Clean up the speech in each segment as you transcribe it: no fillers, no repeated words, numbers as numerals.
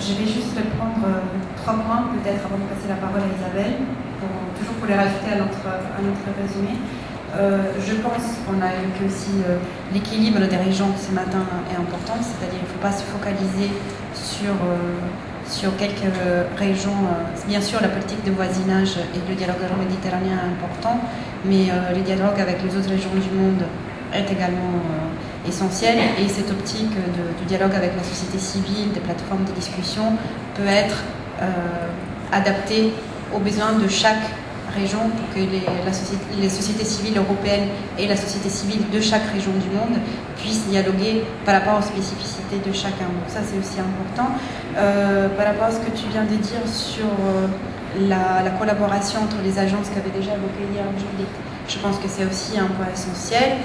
Je vais juste prendre 3 points, peut-être avant de passer la parole à Isabelle, toujours pour les rajouter à notre résumé. Je pense qu'on a vu que aussi l'équilibre des régions ce matin est important, c'est-à-dire qu'il ne faut pas se focaliser sur quelques régions. Bien sûr, la politique de voisinage et le dialogue euro-méditerranéen est important, mais le dialogue avec les autres régions du monde est également essentiel, et cette optique du dialogue avec la société civile, des plateformes de discussion, peut être adaptée aux besoins de chaque région pour que les sociétés civiles européennes et la société civile de chaque région du monde puissent dialoguer par rapport aux spécificités de chacun. Donc ça, c'est aussi important. Par rapport à ce que tu viens de dire sur la collaboration entre les agences qu'avait déjà évoqué hier Judith, je pense que c'est aussi un point essentiel.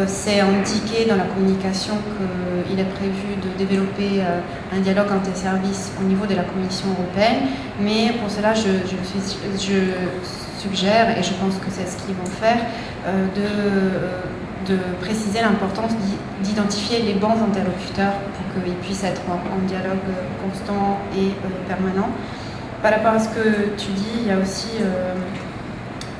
C'est indiqué dans la communication qu'il est prévu de développer un dialogue interservices au niveau de la Commission européenne, mais pour cela, je suggère, et je pense que c'est ce qu'ils vont faire, de préciser l'importance d'identifier les bons interlocuteurs pour qu'ils puissent être en dialogue constant et permanent. Par rapport à ce que tu dis, il y a aussi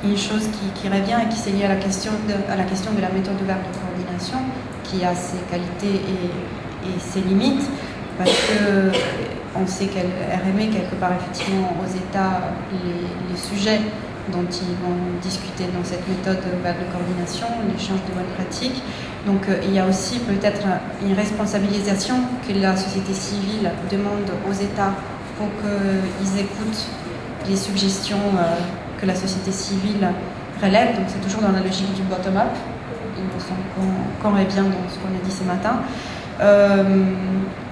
une chose qui revient et qui s'est liée à la question de la méthode ouverte de coordination, qui a ses qualités et ses limites, parce qu'on sait qu'elle remet quelque part effectivement aux États les sujets dont ils vont discuter dans cette méthode ouverte de coordination, l'échange de bonnes pratiques. Donc il y a aussi peut-être une responsabilisation que la société civile demande aux États pour qu'ils écoutent les suggestions que la société civile relève. Donc c'est toujours dans la logique du bottom-up. Il me semble qu'on est bien dans ce qu'on a dit ce matin.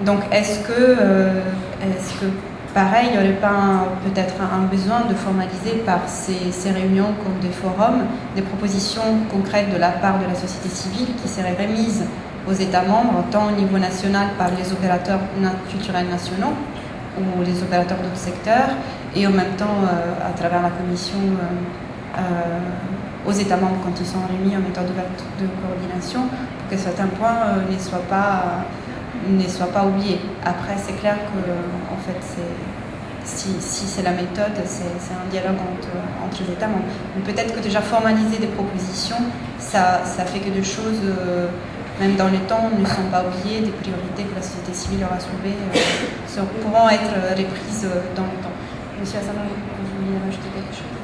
Donc est-ce que pareil, il n'y aurait pas peut-être un besoin de formaliser par ces réunions comme des forums, des propositions concrètes de la part de la société civile qui seraient remises aux États membres, tant au niveau national par les opérateurs culturels nationaux ou les opérateurs d'autres secteurs, et en même temps à travers la Commission aux États membres quand ils sont remis en méthode de coordination, pour que certains points ne soient pas oubliés. Après, c'est clair que en fait, si c'est la méthode, c'est un dialogue entre les États membres. Mais peut-être que déjà formaliser des propositions, ça fait que des choses, même dans les temps, ne sont pas oubliées, des priorités que la société civile aura soulevées pourront être reprises dans le temps. Monsieur Hassan, vous vouliez rajouter quelque chose ?